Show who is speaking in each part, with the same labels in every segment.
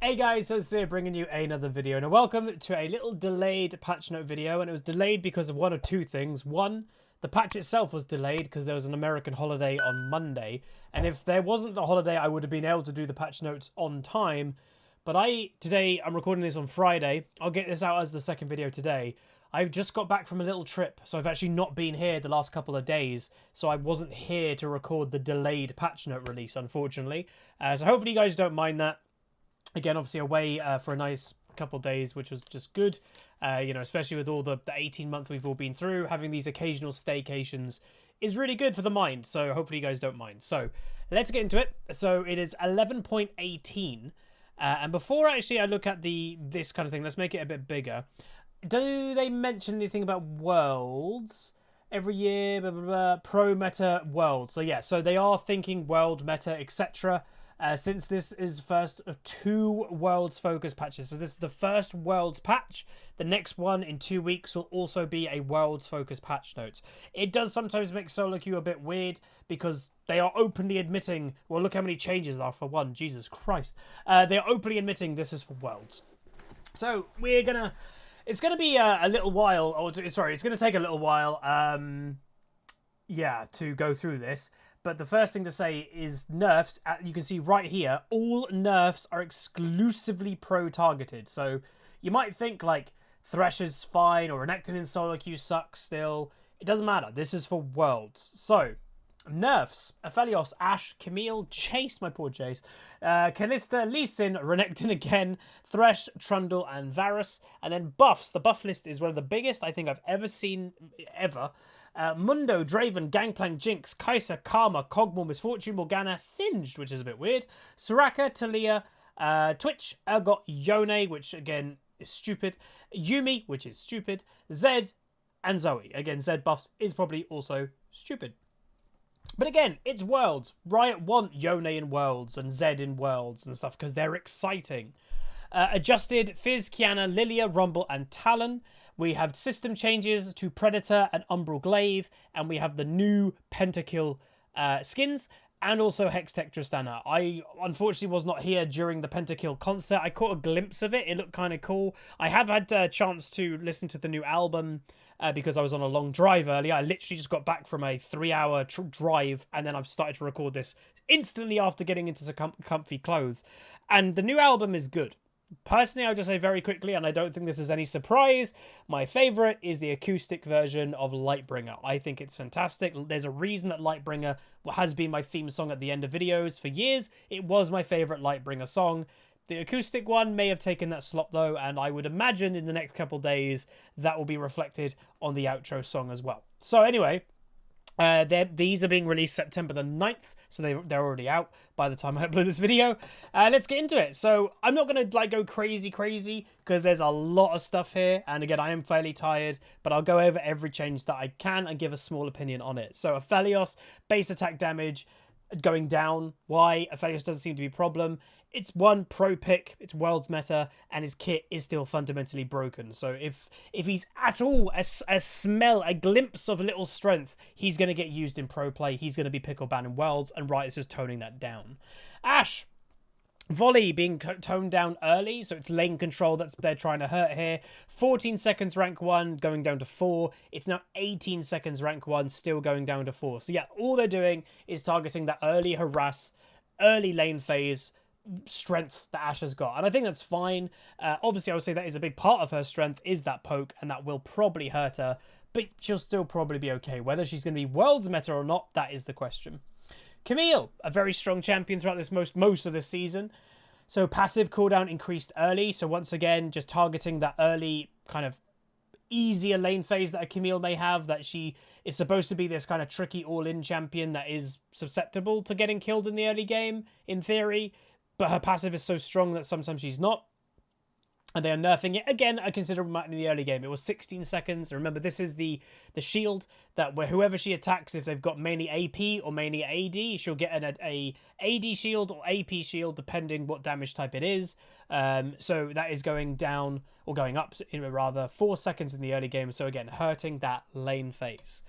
Speaker 1: Hey guys, so here bringing you another video, and welcome to a little delayed patch note video. And it was delayed because of one of two things. One, the patch itself was delayed because there was an American holiday on Monday, and if there wasn't the holiday I would have been able to do the patch notes on time. But today I'm recording this on Friday. I'll get this out as the second video today. I've just got back from a little trip, so I've actually not been here the last couple of days, so I wasn't here to record the delayed patch note release, unfortunately. So hopefully you guys don't mind that. Again, obviously away for a nice couple of days, which was just good. You know, especially with all the 18 months we've all been through, having these occasional staycations is really good for the mind. So hopefully you guys don't mind. So let's get into it. So it is 11.18. And before actually I look at this kind of thing, let's make it a bit bigger. Do they mention anything about worlds? Every year, blah, blah, blah, pro meta world. So yeah, so they are thinking world meta, etc. Since this is first of two worlds focus patches. So this is the first worlds patch. The next one in 2 weeks will also be a worlds focus patch notes. It does sometimes make solo queue a bit weird because they are openly admitting, well, look how many changes there are for one. Jesus Christ. They are openly admitting this is for worlds. So it's gonna be a little while, sorry, it's gonna take a little while, yeah, to go through this. But the first thing to say is nerfs. You can see right here, all nerfs are exclusively pro-targeted. So you might think like Thrash is fine or Renekton in solo queue sucks still. It doesn't matter. This is for worlds. So nerfs: Aphelios, Ashe, Camille, Chase, my poor Chase, Kalista, Lee Sin, Renekton again, Thresh, Trundle, and Varus. And then buffs. The buff list is one of the biggest I think I've ever seen, ever. Mundo, Draven, Gangplank, Jinx, Kai'Sa, Karma, Kog'Maw, Misfortune, Morgana, Singed, which is a bit weird, Soraka, Talia, Twitch, Urgot, Yone, which again is stupid, Yumi, which is stupid, Zed, and Zoe. Again, Zed buffs is probably also stupid. But again, it's Worlds. Riot want Yone in Worlds and Zed in Worlds and stuff because they're exciting. Adjusted: Fizz, Kiana, Lilia, Rumble, and Talon. We have system changes to Predator and Umbral Glaive, and we have the new Pentakill skins, and also Hextech Tristana. I unfortunately was not here during the Pentakill concert. I caught a glimpse of it. It looked kind of cool. I have had a chance to listen to the new album because I was on a long drive earlier. I literally just got back from a 3-hour drive, and then I've started to record this instantly after getting into some comfy clothes. And the new album is good. Personally, I'll just say very quickly, and I don't think this is any surprise, my favourite is the acoustic version of Lightbringer. I think it's fantastic. There's a reason that Lightbringer has been my theme song at the end of videos for years. It was my favourite Lightbringer song. The acoustic one may have taken that slot though, and I would imagine in the next couple days that will be reflected on the outro song as well. So anyway, these are being released September the 9th, so they're already out by the time I upload this video. Let's get into it. So I'm not going to like go crazy because there's a lot of stuff here, and again I am fairly tired, but I'll go over every change that I can and give a small opinion on it. So Aphelios, base attack damage going down. Why? Aphelios doesn't seem to be a problem. It's one pro pick, it's world's meta, and his kit is still fundamentally broken. So if he's at all a glimpse of little strength, he's going to get used in pro play. He's going to be pick or ban in worlds, and Riot is just toning that down. Ashe, volley being toned down early, so it's lane control that's they're trying to hurt here. 14 seconds rank 1, going down to 4. It's now 18 seconds rank 1, still going down to 4. So yeah, all they're doing is targeting that early harass, early lane phase strength that Ashe has got, and I think that's fine. Obviously I would say that is a big part of her strength is that poke, and that will probably hurt her, but she'll still probably be okay. Whether she's going to be worlds meta or not, that is the question. Camille, a very strong champion throughout this most of this season. So passive cooldown increased early, so once again just targeting that early kind of easier lane phase that a Camille may have, that she is supposed to be this kind of tricky all-in champion that is susceptible to getting killed in the early game in theory, but her passive is so strong that sometimes she's not. And they are nerfing it again a considerable amount in the early game. It was 16 seconds. Remember, this is the shield that where whoever she attacks, if they've got mainly AP or mainly AD, she'll get a AD shield or AP shield depending what damage type it is. So that is going down or going up in rather 4 seconds in the early game. So again, hurting that lane phase.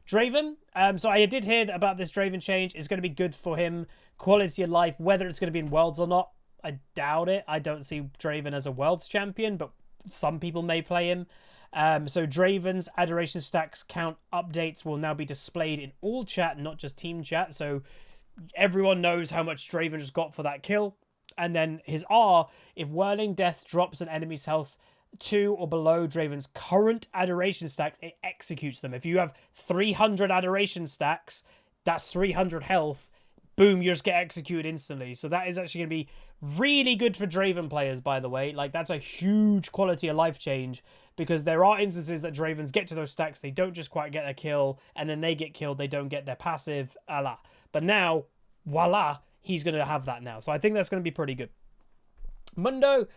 Speaker 1: Draven, so I did hear about this Draven change. It's going to be good for him, quality of life. Whether it's going to be in Worlds or not, I doubt it. I don't see Draven as a Worlds champion, but some people may play him. So Draven's Adoration Stacks count updates will now be displayed in all chat, not just team chat. So everyone knows how much Draven just got for that kill. And then his R, if Whirling Death drops an enemy's health to or below Draven's current Adoration Stacks, it executes them. If you have 300 Adoration Stacks, that's 300 health. Boom, you just get executed instantly. So that is actually going to be really good for Draven players, by the way. Like, that's a huge quality of life change, because there are instances that Dravens get to those stacks, they don't just quite get a kill, and then they get killed, they don't get their passive, But now, voila, he's going to have that now. So I think that's going to be pretty good. Mundo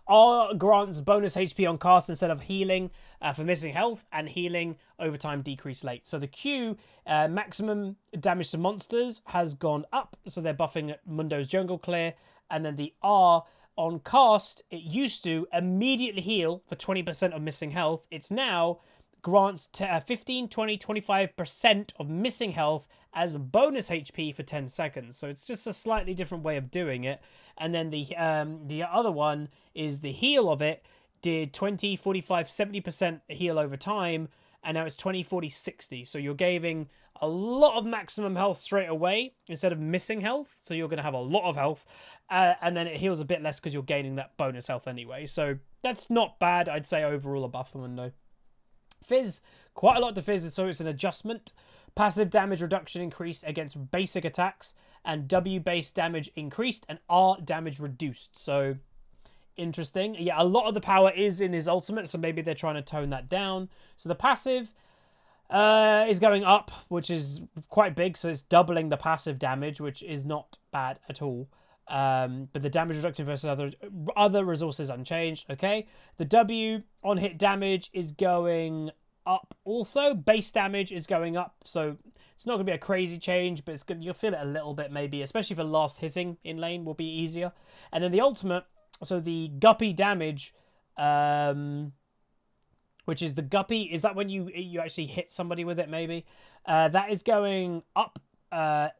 Speaker 1: R grants bonus HP on cast instead of healing for missing health, and healing over time decrease late. So the Q, maximum damage to monsters, has gone up, so they're buffing Mundo's jungle clear. And then the R on cast, it used to immediately heal for 20% of missing health. It's now grants 15, 20, 25% of missing health as bonus HP for 10 seconds. So it's just a slightly different way of doing it. And then the other one is the heal of it did 20, 45, 70% heal over time, and now it's 20, 40, 60. So you're gaining a lot of maximum health straight away instead of missing health. So you're going to have a lot of health, and then it heals a bit less because you're gaining that bonus health anyway. So that's not bad, I'd say, overall a buff for Mundo. Fizz, quite a lot to Fizz, so it's an adjustment. Passive damage reduction increased against basic attacks, and W base damage increased, and R damage reduced. So interesting. Yeah, a lot of the power is in his ultimate, so maybe they're trying to tone that down. So the passive is going up, which is quite big, so it's doubling the passive damage, which is not bad at all. But the damage reduction versus other resources unchanged. Okay, the W on hit damage is going up also. Base damage is going up, so it's not going to be a crazy change, but you'll feel it a little bit maybe, especially for last hitting in lane will be easier. And then the ultimate, so the Guppy damage, which is the Guppy, is that when you actually hit somebody with it maybe? That is going up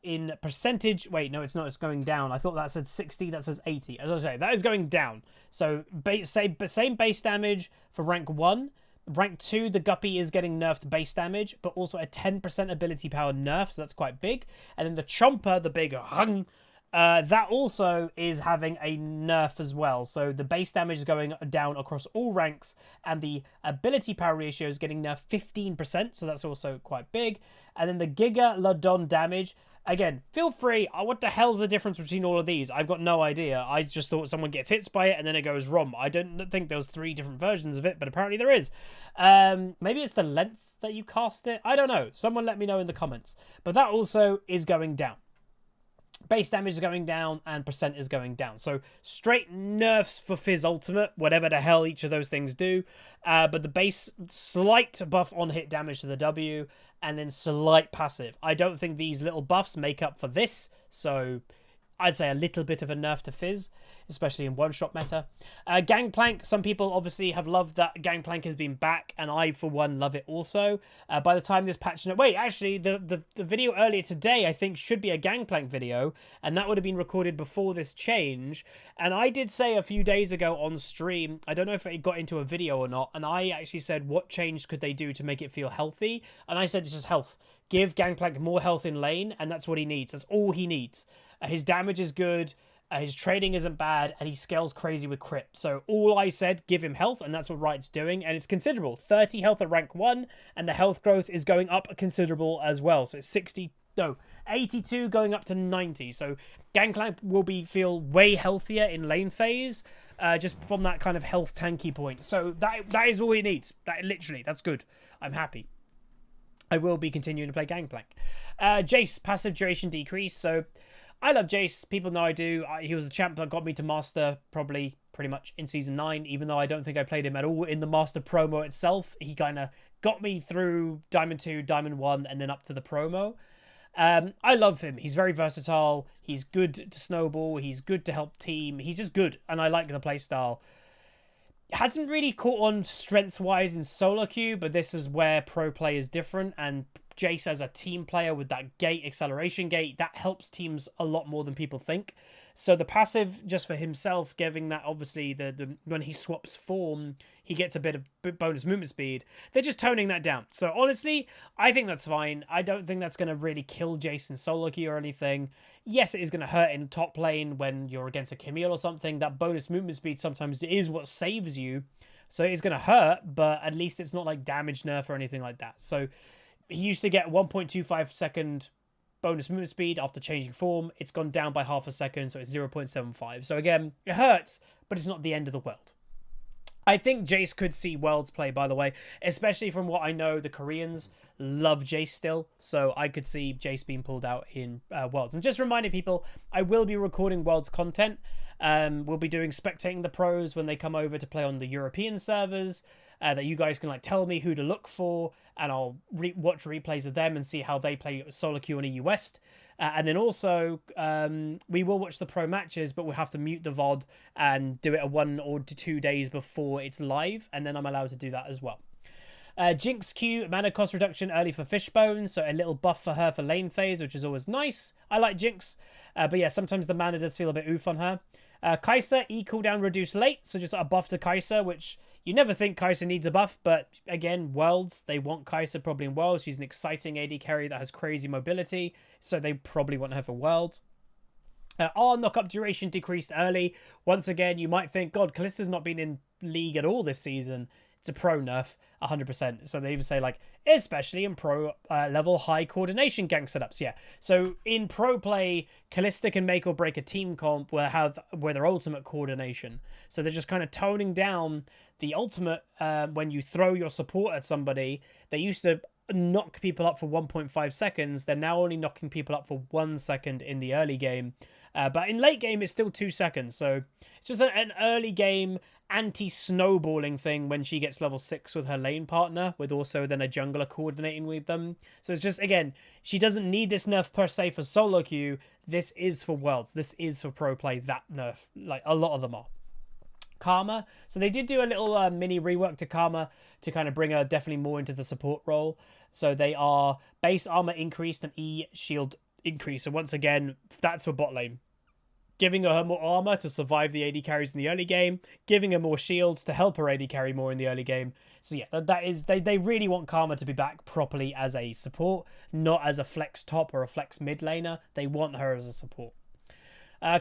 Speaker 1: in percentage. Wait, no, it's not. It's going down. I thought that said 60. That says 80. As I say, that is going down. So same base damage for rank 1. Rank 2, the Guppy is getting nerfed base damage, but also a 10% ability power nerf, so that's quite big. And then the Chomper, the big hung, that also is having a nerf as well. So the base damage is going down across all ranks, and the ability power ratio is getting nerfed 15%, so that's also quite big. And then the Giga Ladon damage, again, feel free. What the hell's the difference between all of these? I've got no idea. I just thought someone gets hit by it and then it goes wrong. I don't think there was 3 different versions of it, but apparently there is. Maybe it's the length that you cast it. I don't know. Someone let me know in the comments. But that also is going down. Base damage is going down and percent is going down. So straight nerfs for Fizz Ultimate, whatever the hell each of those things do. But the base, slight buff on hit damage to the W, and then slight passive. I don't think these little buffs make up for this, so I'd say a little bit of a nerf to Fizz, especially in one-shot meta. Gangplank, some people obviously have loved that Gangplank has been back, and I, for one, love it also. By the time this patch... Wait, actually, the video earlier today, I think, should be a Gangplank video, and that would have been recorded before this change. And I did say a few days ago on stream, I don't know if it got into a video or not, and I actually said, what change could they do to make it feel healthy? And I said, it's just health. Give Gangplank more health in lane, and that's what he needs. That's all he needs. His damage is good, his trading isn't bad, and he scales crazy with crit. So all I said, give him health, and that's what Riot's doing, and it's considerable. 30 health at rank 1, and the health growth is going up considerable as well. So it's 82 going up to 90. So Gangplank will feel way healthier in lane phase, just from that kind of health tanky point. So that is all he needs. Literally, that's good. I'm happy. I will be continuing to play Gangplank. Jace, passive duration decrease. So I love Jace. People know I do. He was the champ that got me to Master probably pretty much in Season 9, even though I don't think I played him at all in the Master promo itself. He kind of got me through Diamond 2, Diamond 1, and then up to the promo. I love him. He's very versatile. He's good to snowball. He's good to help team. He's just good, and I like the playstyle. Hasn't really caught on strength-wise in solo queue, but this is where pro play is different, and Jace as a team player with that gate, acceleration gate, that helps teams a lot more than people think. So the passive, just for himself, giving that obviously the when he swaps form, he gets a bit of bonus movement speed. They're just toning that down. So honestly, I think that's fine. I don't think that's going to really kill Jason solo queue or anything. Yes, it is going to hurt in top lane when you're against a Camille or something. That bonus movement speed sometimes is what saves you. So it's going to hurt, but at least it's not like damage nerf or anything like that. So he used to get 1.25 second bonus movement speed after changing form. It's gone down by half a second, so it's 0.75. So again, it hurts, but it's not the end of the world. I think Jace could see Worlds play, by the way, especially from what I know, the Koreans love Jace still, so I could see Jace being pulled out in Worlds. And just reminding people, I will be recording Worlds content. We'll be doing spectating the pros when they come over to play on the European servers, that you guys can like tell me who to look for, and I'll watch replays of them and see how they play solo queue on EU West. And then also, we will watch the pro matches, but we'll have to mute the VOD and do it 1 or 2 days before it's live, and then I'm allowed to do that as well. Jinx Q, mana cost reduction early for Fishbone, so a little buff for her for lane phase, which is always nice. I like Jinx, but yeah, sometimes the mana does feel a bit oof on her. Kai'Sa, E cooldown reduced late, so just a buff to Kai'Sa, which you never think Kai'Sa needs a buff, but again, Worlds, they want Kai'Sa probably in Worlds. She's an exciting AD carry that has crazy mobility, so they probably want her for Worlds. R knock-up duration decreased early. Once again, you might think, God, Kallista's not been in League at all this season. It's a pro nerf, 100%. So they even say, like, especially in pro level high coordination gank setups. Yeah. So in pro play, Kalista can make or break a team comp where their ultimate coordination. So they're just kind of toning down the ultimate when you throw your support at somebody. They used to knock people up for 1.5 seconds. They're now only knocking people up for 1 second in the early game. But in late game, it's still 2 seconds. So it's just an early game anti-snowballing thing when she gets level 6 with her lane partner, with also then a jungler coordinating with them. So it's just, again, she doesn't need this nerf per se for solo queue. This is for Worlds. This is for pro play, that nerf. Like, a lot of them are. Karma. So they did do a little mini rework to Karma to kind of bring her definitely more into the support role. So they are base armor increased and E shield increase. So once again, that's for bot lane. Giving her more armor to survive the AD carries in the early game, giving her more shields to help her AD carry more in the early game. So yeah, that is, they really want Karma to be back properly as a support, not as a flex top or a flex mid laner. They want her as a support.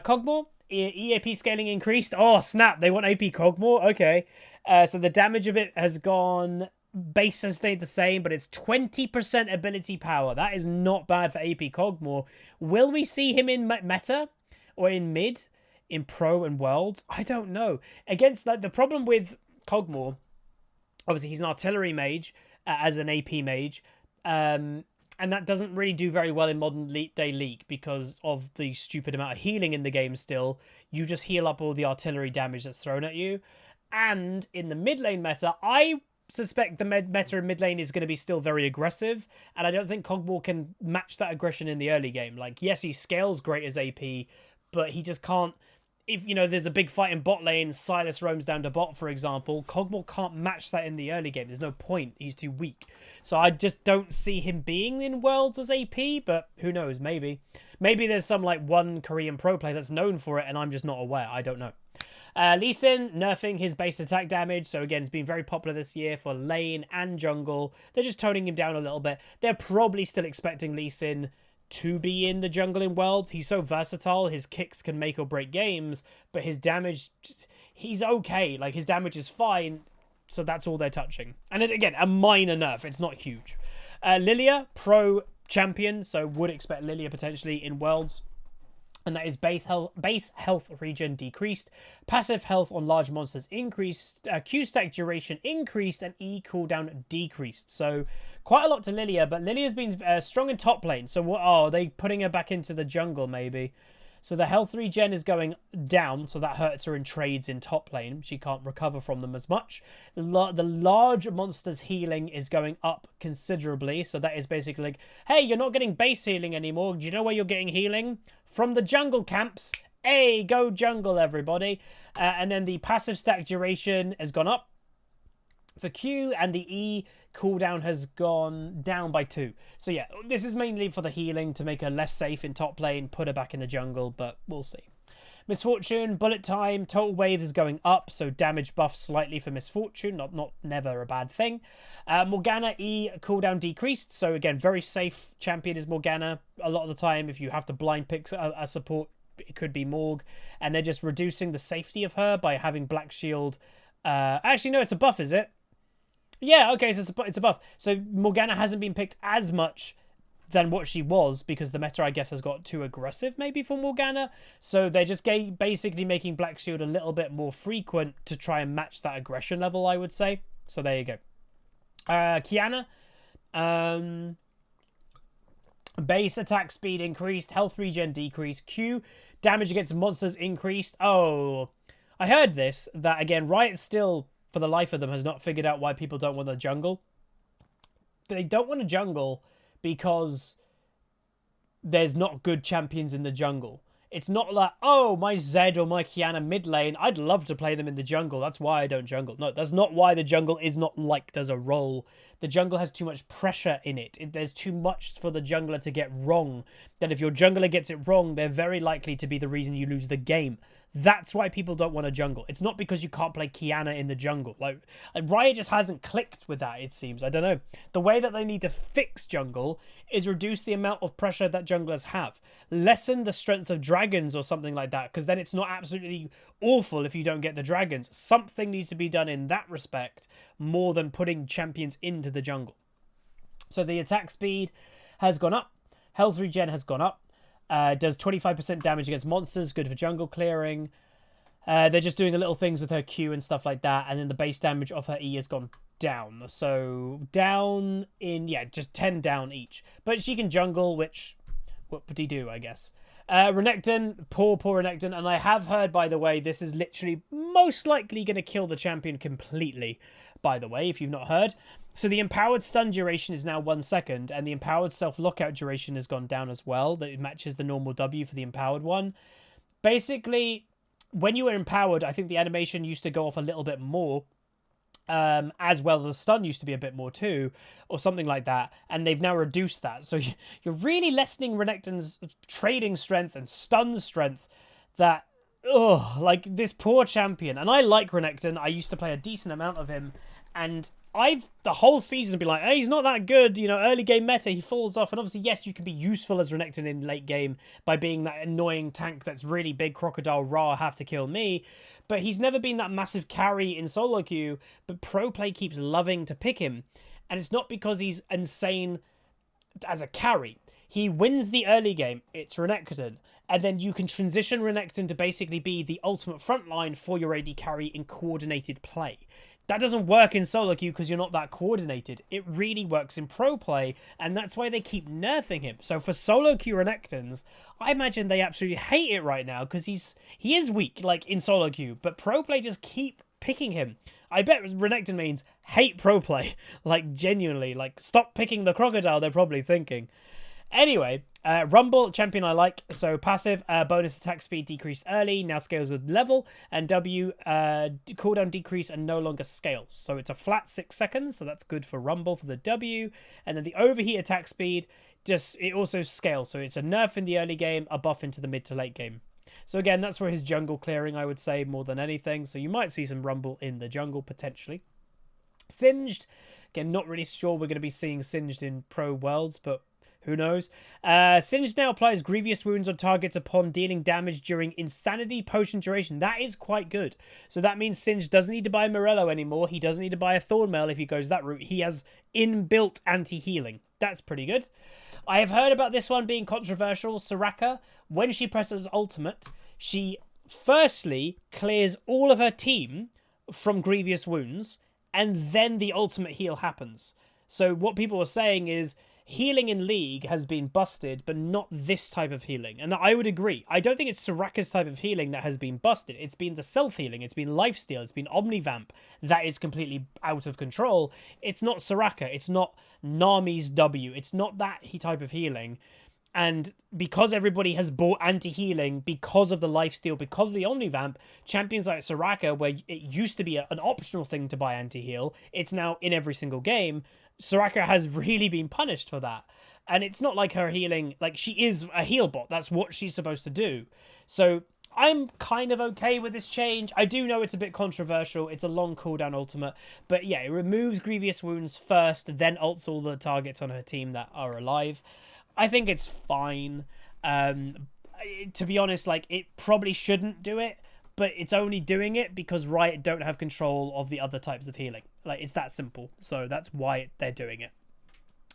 Speaker 1: Cogmore, EAP scaling increased. Oh snap, they want AP Cogmore? Okay. So the damage of it has gone, base has stayed the same, but it's 20% ability power. That is not bad for AP Cogmore. Will we see him in meta? Or in mid, in pro and worlds? I don't know. Against the problem with Cogmore, obviously he's an artillery mage as an AP mage, and that doesn't really do very well in modern day League because of the stupid amount of healing in the game still. You just heal up all the artillery damage that's thrown at you. And in the mid lane meta, I suspect the meta in mid lane is going to be still very aggressive, and I don't think Cogmore can match that aggression in the early game. Like, yes, he scales great as AP, but he just can't. If, you know, there's a big fight in bot lane, Silas roams down to bot, for example, Cogmore can't match that in the early game. There's no point. He's too weak. So I just don't see him being in Worlds as AP, but who knows, maybe. Maybe there's some, like, one Korean pro player that's known for it, and I'm just not aware. I don't know. Lee Sin nerfing his base attack damage. So again, it's been very popular this year for lane and jungle. They're just toning him down a little bit. They're probably still expecting Lee Sin to be in the jungle in Worlds. He's so versatile. His kicks can make or break games, but his damage, he's okay. Like, his damage is fine, so that's all they're touching. And again, a minor nerf. It's not huge. Lilia, pro champion, so would expect Lilia potentially in Worlds. And that is base health regen decreased, passive health on large monsters increased, Q stack duration increased, and E cooldown decreased. So quite a lot to Lilia, but Lilia's been strong in top lane. So what are they putting her back into the jungle maybe? So the health regen is going down, so that hurts her in trades in top lane. She can't recover from them as much. The large monsters healing is going up considerably, so that is basically like, hey, you're not getting base healing anymore. Do you know where you're getting healing? From the jungle camps. Hey, go jungle, everybody. And then the passive stack duration has gone up for Q, and the E cooldown has gone down by 2. So yeah, this is mainly for the healing to make her less safe in top lane, put her back in the jungle, but we'll see. Misfortune, bullet time, total waves is going up, so damage buff slightly for Misfortune, not never a bad thing. Morgana E cooldown decreased, so again, very safe champion is Morgana. A lot of the time, if you have to blind pick a support, it could be Morg, and they're just reducing the safety of her by having Black Shield. Actually, no, it's a buff, is it? Yeah, okay, so it's a buff. So Morgana hasn't been picked as much than what she was because the meta, I guess, has got too aggressive maybe for Morgana. So they're just basically making Black Shield a little bit more frequent to try and match that aggression level, I would say. So there you go. Kiana. Base attack speed increased. Health regen decreased. Q. Damage against monsters increased. Oh, I heard this. That, again, Riot still, for the life of them, has not figured out why people don't want a jungle. They don't want a jungle because there's not good champions in the jungle. It's not like, oh, my Zed or my Kiana mid lane, I'd love to play them in the jungle. That's why I don't jungle. No, that's not why the jungle is not liked as a role. The jungle has too much pressure in it. There's too much for the jungler to get wrong. That if your jungler gets it wrong, they're very likely to be the reason you lose the game. That's why people don't want a jungle. It's not because you can't play Kiana in the jungle. Like Riot just hasn't clicked with that, it seems. I don't know. The way that they need to fix jungle is reduce the amount of pressure that junglers have. Lessen the strength of dragons or something like that, because then it's not absolutely awful if you don't get the dragons. Something needs to be done in that respect more than putting champions into the jungle. So the attack speed has gone up. Health regen has gone up. Does 25% damage against monsters, good for jungle clearing. They're just doing a little things with her Q and stuff like that. And then the base damage of her E has gone down. So down in, yeah, just 10 down each. But she can jungle, which, what would he do, I guess? Renekton, poor Renekton. And I have heard, by the way, this is literally most likely going to kill the champion completely, by the way, if you've not heard. So the empowered stun duration is now 1 second, and the empowered self-lockout duration has gone down as well. That it matches the normal W for the empowered one. Basically, when you were empowered, I think the animation used to go off a little bit more. As well, the stun used to be a bit more too, or something like that, and they've now reduced that. So you're really lessening Renekton's trading strength and stun strength. That, like this poor champion. And I like Renekton. I used to play a decent amount of him, and I've the whole season been like, hey, he's not that good, you know, early game meta, he falls off. And obviously, yes, you can be useful as Renekton in late game by being that annoying tank that's really big, crocodile, raw, have to kill me. But he's never been that massive carry in solo queue, but pro play keeps loving to pick him. And it's not because he's insane as a carry. He wins the early game, it's Renekton. And then you can transition Renekton to basically be the ultimate frontline for your AD carry in coordinated play. That doesn't work in solo queue because you're not that coordinated. It really works in pro play, and that's why they keep nerfing him. So for solo queue Renektons, I imagine they absolutely hate it right now because he is weak, like in solo queue, but pro play just keep picking him. I bet Renekton means hate pro play, like genuinely, like stop picking the crocodile, they're probably thinking. Anyway, Rumble, champion I like. So passive, bonus attack speed decrease early, now scales with level. And W, cooldown decrease and no longer scales. So it's a flat 6 seconds, so that's good for Rumble for the W. And then the overheat attack speed, it also scales. So it's a nerf in the early game, a buff into the mid to late game. So again, that's for his jungle clearing, I would say, more than anything. So you might see some Rumble in the jungle, potentially. Singed, again, not really sure we're going to be seeing Singed in Pro Worlds, but who knows? Singed now applies grievous wounds on targets upon dealing damage during insanity potion duration. That is quite good. So that means Singed doesn't need to buy Morello anymore. He doesn't need to buy a Thornmail if he goes that route. He has inbuilt anti-healing. That's pretty good. I have heard about this one being controversial. Soraka, when she presses ultimate, she firstly clears all of her team from grievous wounds, and then the ultimate heal happens. So what people are saying is, healing in League has been busted, but not this type of healing. And I would agree. I don't think it's Soraka's type of healing that has been busted. It's been the self-healing. It's been lifesteal. It's been Omnivamp. That is completely out of control. It's not Soraka. It's not Nami's W. It's not that type of healing. And because everybody has bought anti-healing because of the lifesteal, because of the Omnivamp, champions like Soraka, where it used to be an optional thing to buy anti-heal, it's now in every single game. Soraka has really been punished for that. And it's not like her healing, like she is a heal bot. That's what she's supposed to do. So I'm kind of okay with this change. I do know it's a bit controversial. It's a long cooldown ultimate. But yeah, it removes Grievous Wounds first, then ults all the targets on her team that are alive. I think it's fine. To be honest, like, it probably shouldn't do it, but it's only doing it because Riot don't have control of the other types of healing. Like, it's that simple. So that's why they're doing it.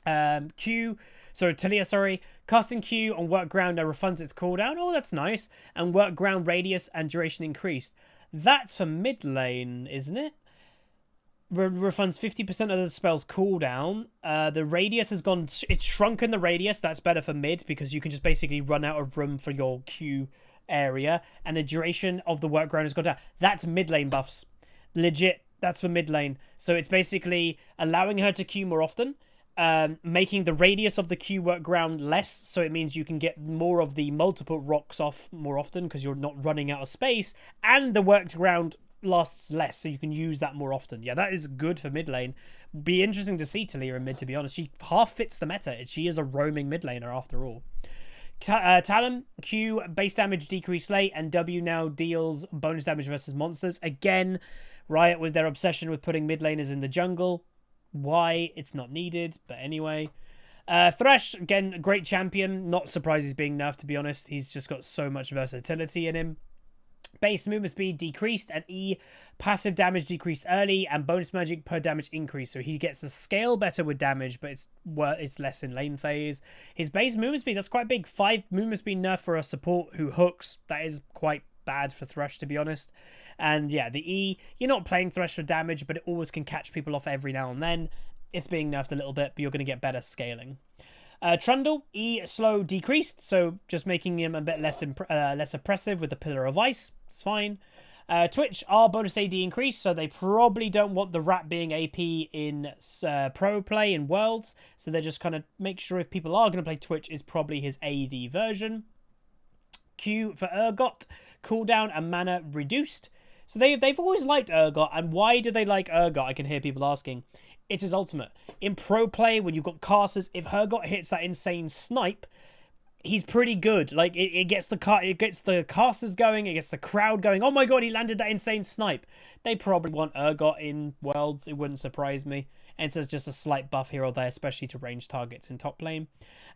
Speaker 1: Talia, casting Q on work ground now refunds its cooldown. Oh, that's nice. And work ground radius and duration increased. That's for mid lane, isn't it? Refunds 50% of the spell's cooldown. The radius has gone, it's shrunken the radius. That's better for mid because you can just basically run out of room for your Q area. And the duration of the work ground has gone down. That's mid lane buffs. Legit, that's for mid lane. So it's basically allowing her to Q more often. Making the radius of the Q work ground less, so it means you can get more of the multiple rocks off more often because you're not running out of space, and the worked ground lasts less, so you can use that more often. Yeah, that is good for mid lane. Be interesting to see Talia in mid, to be honest. She half fits the meta. She is a roaming mid laner after all. Talon, Q base damage decrease late, and W now deals bonus damage versus monsters. Again, Riot with their obsession with putting mid laners in the jungle. Why? It's not needed, but anyway. Thrash, again, great champion. Not surprised he's being nerfed, to be honest. He's just got so much versatility in him. Base movement speed decreased, and E passive damage decreased early, and bonus magic per damage increase. So he gets to scale better with damage, but it's less in lane phase. His base movement speed, that's quite big. 5 movement speed nerf for a support who hooks. That is quite bad for Thrash, to be honest. And yeah, the E, you're not playing Thrash for damage, but it always can catch people off every now and then. It's being nerfed a little bit, but you're going to get better scaling. Trundle, E slow decreased, so just making him a bit less oppressive with the Pillar of Ice. It's fine. Twitch, R bonus AD increased, so they probably don't want the rat being AP in pro play in Worlds, so they're just kind of make sure if people are going to play Twitch, is probably his AD version. Q for Urgot, cooldown and mana reduced. So they've always liked Urgot, and why do they like Urgot? I can hear people asking. It's his ultimate. In pro play, when you've got casters, if Urgot hits that insane snipe, he's pretty good. Like, it gets the casters going, it gets the crowd going. Oh my god, he landed that insane snipe. They probably want Urgot in Worlds. It wouldn't surprise me. And so it's just a slight buff here or there, especially to range targets in top lane.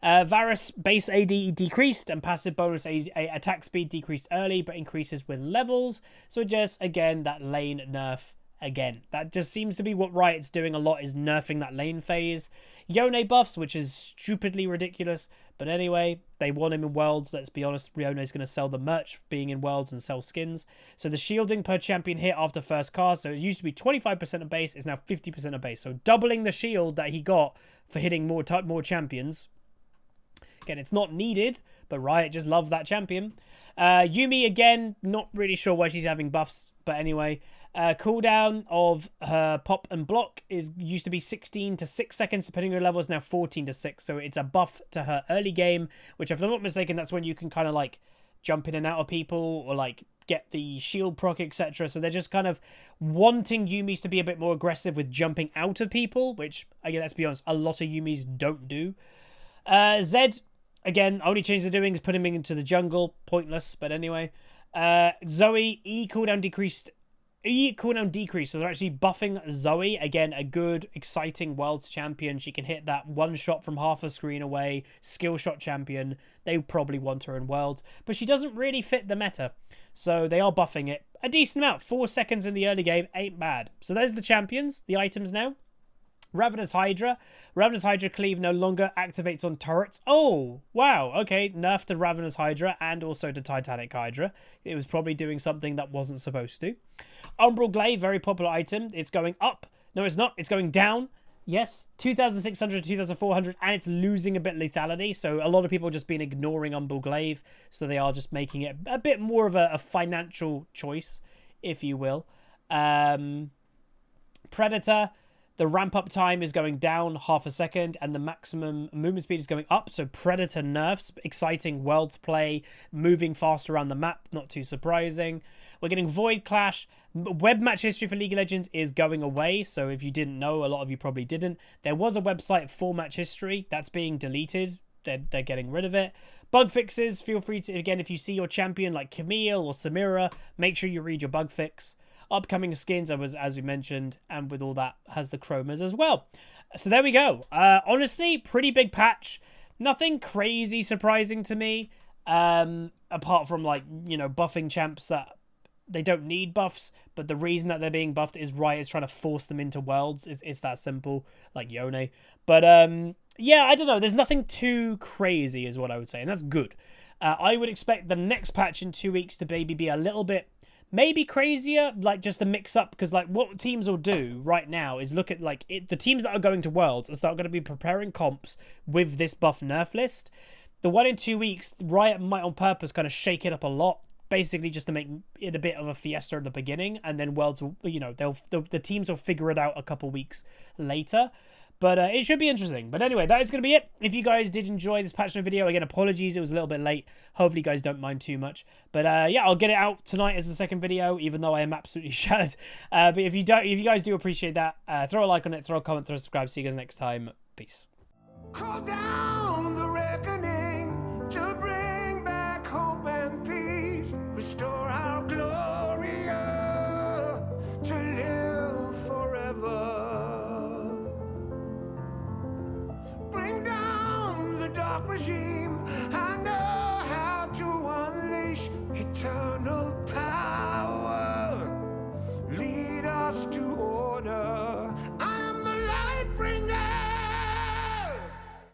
Speaker 1: Varus, base AD decreased, and passive bonus attack speed decreased early, but increases with levels. So just, again, that lane nerf. Again, that just seems to be what Riot's doing a lot, is nerfing that lane phase. Yone buffs, which is stupidly ridiculous. But anyway, they want him in Worlds. Let's be honest, Yone's going to sell the merch being in Worlds and sell skins. So the shielding per champion hit after first cast, so it used to be 25% of base, is now 50% of base. So doubling the shield that he got for hitting more champions. Again, it's not needed, but Riot just love that champion. Yumi, again, not really sure why she's having buffs, but anyway. Cooldown of her pop and block used to be 16 to 6 seconds, depending on your level, is now 14 to 6. So it's a buff to her early game, which, if I'm not mistaken, that's when you can kind of like jump in and out of people or like get the shield proc, etc. So they're just kind of wanting Yumis to be a bit more aggressive with jumping out of people, which, again, let's be honest, a lot of Yumis don't do. Zed, again, only change they're doing is putting him into the jungle. Pointless, but anyway. Zoe, E cooldown decreased. E cooldown decrease, so they're actually buffing Zoe. Again, a good, exciting Worlds champion. She can hit that one shot from half a screen away. Skill shot champion. They probably want her in Worlds, but she doesn't really fit the meta. So they are buffing it a decent amount. 4 seconds in the early game ain't bad. So there's the champions, the items now. Ravenous Hydra. Ravenous Hydra Cleave no longer activates on turrets. Oh, wow. Okay, nerf to Ravenous Hydra and also to Titanic Hydra. It was probably doing something that wasn't supposed to. Umbral Glaive, very popular item. It's going up. No, it's not. It's going down. Yes, 2,600 to 2,400, and it's losing a bit lethality. So a lot of people have just been ignoring Umbral Glaive. So they are just making it a bit more of a financial choice, if you will. Predator. The ramp-up time is going down half a second, and the maximum movement speed is going up. So Predator nerfs, exciting Worlds play, moving faster around the map, not too surprising. We're getting Void Clash. Web match history for League of Legends is going away. So if you didn't know, a lot of you probably didn't. There was a website for match history. That's being deleted. They're getting rid of it. Bug fixes, feel free to, again, if you see your champion like Camille or Samira, make sure you read your bug fix. Upcoming skins, as we mentioned, and with all that, has the chromas as well. So there we go. Honestly, pretty big patch. Nothing crazy surprising to me, apart from, like, you know, buffing champs that they don't need buffs, but the reason that they're being buffed is Riot is trying to force them into worlds. It's that simple, like Yone. But, yeah, I don't know. There's nothing too crazy is what I would say, and that's good. I would expect the next patch in 2 weeks to maybe be a little bit, maybe crazier, like just to mix up, because like what teams will do right now is look at like the teams that are going to Worlds are going to be preparing comps with this buff nerf list. The one in 2 weeks, Riot might on purpose kind of shake it up a lot, basically just to make it a bit of a fiesta at the beginning, and then Worlds will, you know, the teams will figure it out a couple weeks later. But it should be interesting. But anyway, that is going to be it. If you guys did enjoy this patch note video, again, apologies, it was a little bit late. Hopefully you guys don't mind too much. But yeah, I'll get it out tonight as the second video, even though I am absolutely shattered. But if you guys do appreciate that, throw a like on it, throw a comment, throw a subscribe. See you guys next time. Peace.
Speaker 2: Call down the reckoning to bring back hope and peace. Restore our glory to live forever. Bring down the dark regime. I know how to unleash eternal peace.